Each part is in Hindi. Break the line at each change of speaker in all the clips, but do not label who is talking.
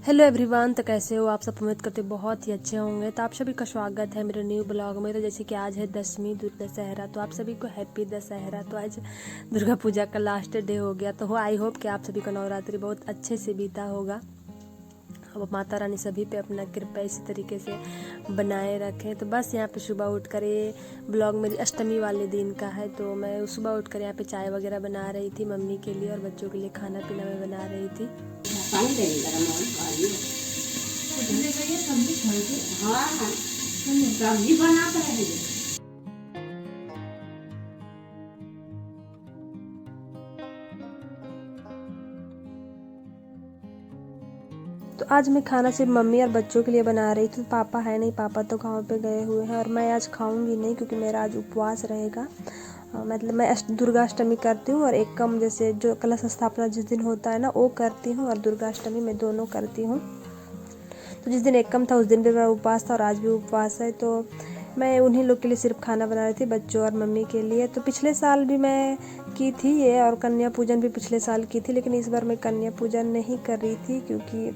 हेलो एवरीवन, तो कैसे हो आप सब। उम्मीद करते बहुत ही अच्छे होंगे। तो आप सभी का स्वागत है मेरे न्यू ब्लॉग में। तो जैसे कि आज है दशमी दशहरा, तो आप सभी को हैप्पी दशहरा। तो आज दुर्गा पूजा का लास्ट डे हो गया। तो आई होप कि आप सभी का नवरात्रि बहुत अच्छे से बीता होगा। अब माता रानी सभी पे अपना कृपा इसी तरीके से बनाए रखें। तो बस यहाँ पे सुबह उठ कर, ये ब्लॉग मेरी अष्टमी वाले दिन का है। तो मैं सुबह उठ कर यहाँ पे चाय वगैरह बना रही थी मम्मी के लिए, और बच्चों के लिए खाना पीना मैं बना रही थी।
पानी दे गरम सब्जी बना कर
तो आज मैं खाना सिर्फ मम्मी और बच्चों के लिए बना रही थी। पापा है नहीं, पापा तो गाँव पे गए हुए हैं, और मैं आज खाऊंगी नहीं क्योंकि मेरा आज उपवास रहेगा। मतलब मैं दुर्गाष्टमी करती हूँ, और एकम जैसे जो कलश स्थापना जिस दिन होता है ना वो करती हूँ, और दुर्गाष्टमी मैं दोनों करती हूँ। तो जिस दिन एकम था उस दिन भी मेरा उपवास था, और आज भी उपवास है। तो मैं उन्हीं लोग के लिए सिर्फ खाना बना रही थी, बच्चों और मम्मी के लिए। तो पिछले साल भी मैं की थी ये, और कन्या पूजन भी पिछले साल की थी, लेकिन इस बार मैं कन्या पूजन नहीं कर रही थी क्योंकि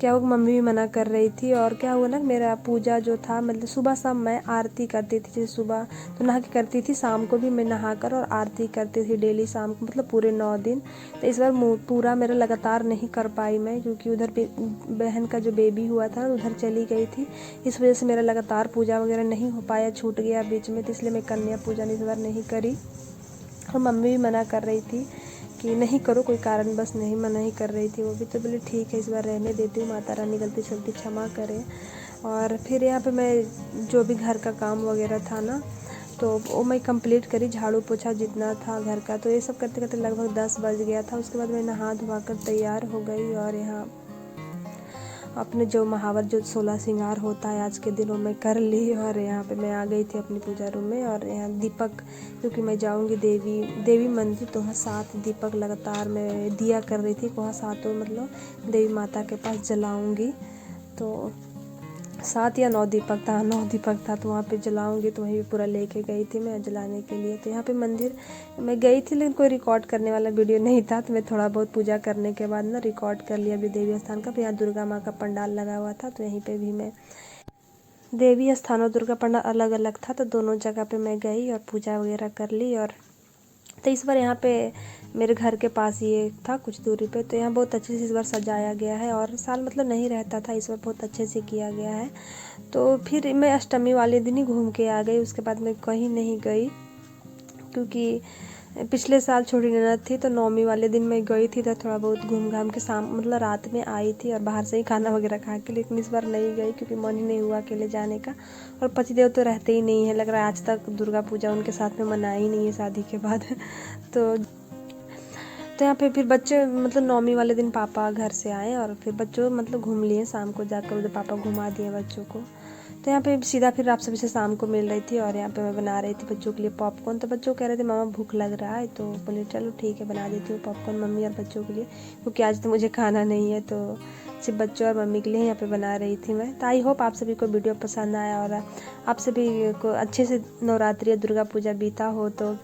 क्या हुआ, मम्मी भी मना कर रही थी। और क्या हुआ ना, मेरा पूजा जो था, मतलब सुबह शाम मैं आरती करती थी। जैसे सुबह तो नहा के करती थी, शाम को भी मैं नहा कर और आरती करती थी डेली शाम को, मतलब पूरे 9 दिन। तो इस बार पूरा मेरा लगातार नहीं कर पाई मैं, क्योंकि उधर बहन का जो बेबी हुआ था उधर चली गई थी। इस वजह से मेरा लगातार पूजा वगैरह नहीं हो पाया, छूट गया बीच में। तो इसलिए मैं कन्या पूजन इस बार नहीं करी, और मम्मी भी मना कर रही थी कि नहीं करो, कोई कारण बस नहीं, मना ही कर रही थी वो भी। तो बोले ठीक है, इस बार रहने देती हूँ, माता रानी गलती सलती क्षमा करे। और फिर यहाँ पे मैं जो भी घर का काम वगैरह था ना, तो वो मैं कंप्लीट करी, झाड़ू पोछा जितना था घर का। तो ये सब करते करते लगभग 10 बज गया था। उसके बाद मैं नहा धोवा कर तैयार हो गई, और यहाँ अपने जो महावर जो 16 श्रृंगार होता है आज के दिनों में कर ली। और यहाँ पे मैं आ गई थी अपनी पूजा रूम में, और यहाँ दीपक, क्योंकि मैं जाऊँगी देवी मंदिर, तो वहाँ 7 दीपक लगातार मैं दिया कर रही थी। वहाँ 7 मतलब देवी माता के पास जलाऊँगी। तो 7 या 9 दीपक था, 9 दीपक था, तो वहाँ पे जलाऊंगी। तो वहीं पे पूरा लेके गई थी मैं जलाने के लिए। तो यहाँ पे मंदिर मैं गई थी, लेकिन कोई रिकॉर्ड करने वाला वीडियो नहीं था। तो मैं थोड़ा बहुत पूजा करने के बाद ना रिकॉर्ड कर लिया अभी देवी स्थान का। फिर यहाँ दुर्गा माँ का पंडाल लगा हुआ था, तो यहीं पे भी मैं, देवी स्थान और दुर्गा पंडाल अलग अलग था, तो दोनों जगह पे मैं गई और पूजा वगैरह कर ली। और तो इस बार यहाँ पे मेरे घर के पास ही एक था कुछ दूरी पे, तो यहाँ बहुत अच्छे से इस बार सजाया गया है। और साल मतलब नहीं रहता था, इस बार बहुत अच्छे से किया गया है। तो फिर मैं अष्टमी वाले दिन ही घूम के आ गई, उसके बाद मैं कहीं नहीं गई, क्योंकि पिछले साल छोटी ननद थी तो नौमी वाले दिन मैं गई थी, तो थोड़ा बहुत घूम घाम के शाम मतलब रात में आई थी, और बाहर से ही खाना वगैरह खा के। लेकिन इस बार नहीं गई क्योंकि मन ही नहीं हुआ अकेले जाने का। और पतिदेव तो रहते ही नहीं है, लग रहा है आज तक दुर्गा पूजा उनके साथ में मनाई ही नहीं है शादी के बाद। तो यहाँ पे फिर बच्चे मतलब नौमी वाले दिन पापा घर से आए, और फिर बच्चों मतलब घूम लिए शाम को जाकर, उधर पापा घुमा दिए बच्चों को। तो यहाँ पे सीधा फिर आप सभी से शाम को मिल रही थी, और यहाँ पे मैं बना रही थी बच्चों के लिए पॉपकॉर्न। तो बच्चों कह रहे थे मामा भूख लग रहा है, तो बोले चलो ठीक है बना देती हूँ पॉपकॉर्न मम्मी और बच्चों के लिए, क्योंकि आज तो मुझे खाना नहीं है। तो सिर्फ बच्चों और मम्मी के लिए यहाँ पे बना रही थी मैं। तो आई होप आप सभी को वीडियो पसंद आया, और आप सभी को अच्छे से नवरात्रि या दुर्गा पूजा बीता हो। तो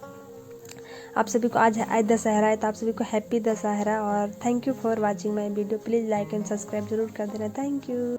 आप सभी को आज दशहरा है, तो आप सभी को हैप्पी दशहरा, और thank you for watching my video. Please like and subscribe जरूर कर देना। Thank you.